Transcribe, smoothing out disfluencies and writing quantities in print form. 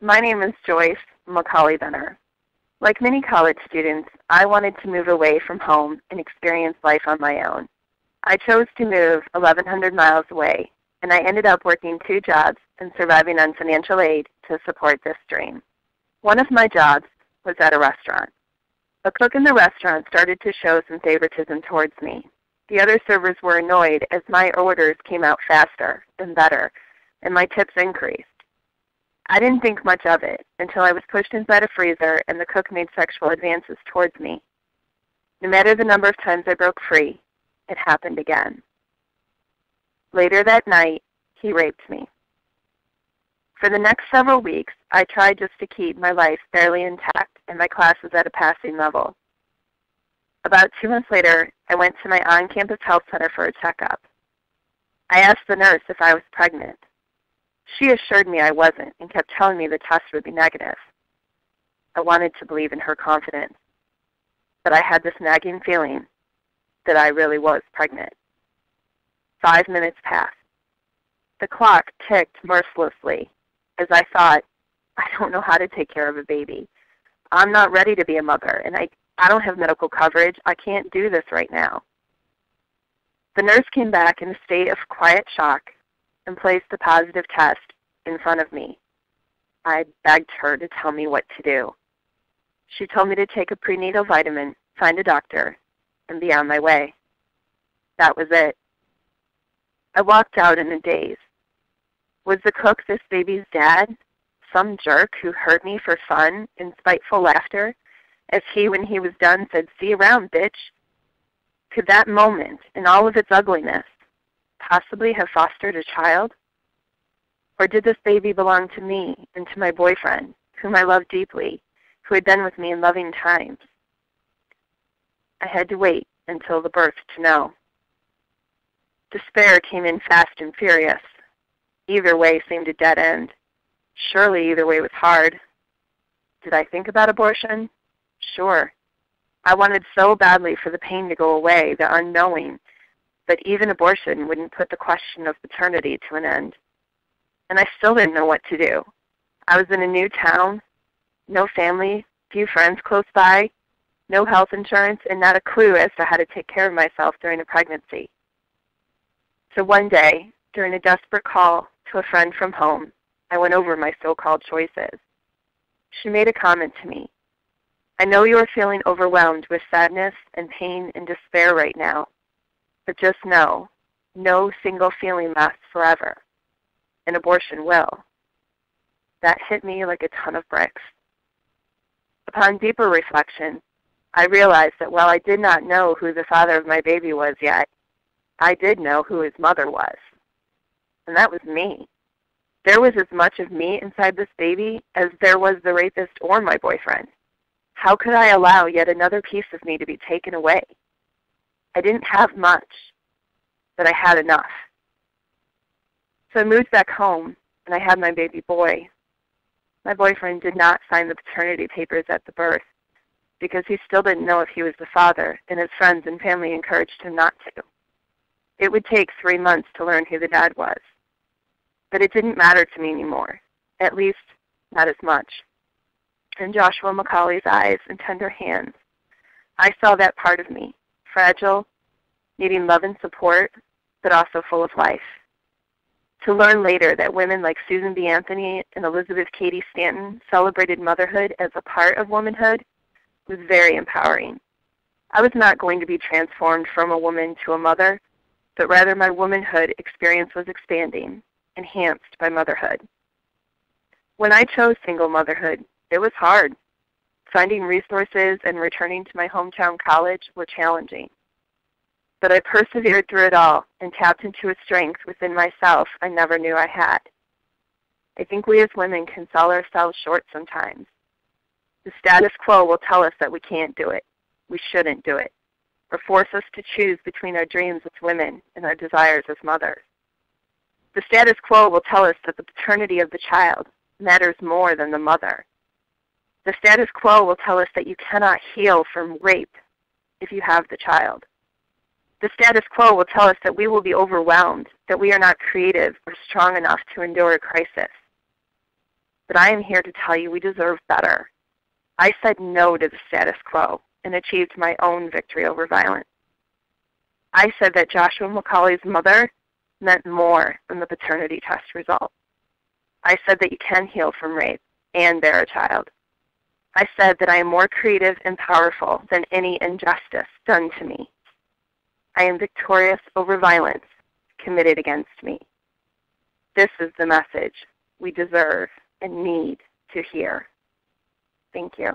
My name is Joyce McCauley-Benner. Like many college students, I wanted to move away from home and experience life on my own. I chose to move 1,100 miles away, and I ended up working 2 jobs and surviving on financial aid to support this dream. One of my jobs was at a restaurant. A cook in the restaurant started to show some favoritism towards me. The other servers were annoyed as my orders came out faster and better, and my tips increased. I didn't think much of it until I was pushed inside a freezer and the cook made sexual advances towards me. No matter the number of times I broke free, it happened again. Later that night, he raped me. For the next several weeks, I tried just to keep my life fairly intact and my classes at a passing level. About 2 months later, I went to my on-campus health center for a checkup. I asked the nurse if I was pregnant. She assured me I wasn't and kept telling me the test would be negative. I wanted to believe in her confidence, but I had this nagging feeling that I really was pregnant. 5 minutes passed. The clock ticked mercilessly as I thought, I don't know how to take care of a baby. I'm not ready to be a mother, and I don't have medical coverage. I can't do this right now. The nurse came back in a state of quiet shock and placed the positive test in front of me. I begged her to tell me what to do. She told me to take a prenatal vitamin, find a doctor, and be on my way. That was it. I walked out in a daze. Was the cook this baby's dad? Some jerk who hurt me for fun in spiteful laughter, as he, when he was done, said, "See you around, bitch." Could that moment, in all of its ugliness, possibly have fostered a child? Or did this baby belong to me and to my boyfriend, whom I loved deeply, who had been with me in loving times? I had to wait until the birth to know. Despair came in fast and furious. Either way seemed a dead end. Surely either way was hard. Did I think about abortion? Sure. I wanted so badly for the pain to go away, the unknowing, but even abortion wouldn't put the question of paternity to an end. And I still didn't know what to do. I was in a new town, no family, few friends close by, no health insurance, and not a clue as to how to take care of myself during a pregnancy. So one day, during a desperate call to a friend from home, I went over my so-called choices. She made a comment to me. I know you are feeling overwhelmed with sadness and pain and despair right now, but just know, no single feeling lasts forever. An abortion will. That hit me like a ton of bricks. Upon deeper reflection, I realized that while I did not know who the father of my baby was yet, I did know who his mother was. And that was me. There was as much of me inside this baby as there was the rapist or my boyfriend. How could I allow yet another piece of me to be taken away? I didn't have much, but I had enough. So I moved back home, and I had my baby boy. My boyfriend did not sign the paternity papers at the birth because he still didn't know if he was the father, and his friends and family encouraged him not to. It would take 3 months to learn who the dad was. But it didn't matter to me anymore, at least not as much. In Joshua McCauley's eyes and tender hands, I saw that part of me, fragile, needing love and support, but also full of life. To learn later that women like Susan B. Anthony and Elizabeth Cady Stanton celebrated motherhood as a part of womanhood was very empowering. I was not going to be transformed from a woman to a mother, but rather my womanhood experience was expanding, enhanced by motherhood. When I chose single motherhood, it was hard. Finding resources and returning to my hometown college were challenging. But I persevered through it all and tapped into a strength within myself I never knew I had. I think we as women can sell ourselves short sometimes. The status quo will tell us that we can't do it, we shouldn't do it, or force us to choose between our dreams as women and our desires as mothers. The status quo will tell us that the paternity of the child matters more than the mother. The status quo will tell us that you cannot heal from rape if you have the child. The status quo will tell us that we will be overwhelmed, that we are not creative or strong enough to endure a crisis. but I am here to tell you we deserve better. I said no to the status quo and achieved my own victory over violence. I said that Joshua McCauley's mother meant more than the paternity test result. I said that you can heal from rape and bear a child. I said that I am more creative and powerful than any injustice done to me. I am victorious over violence committed against me. This is the message we deserve and need to hear. Thank you.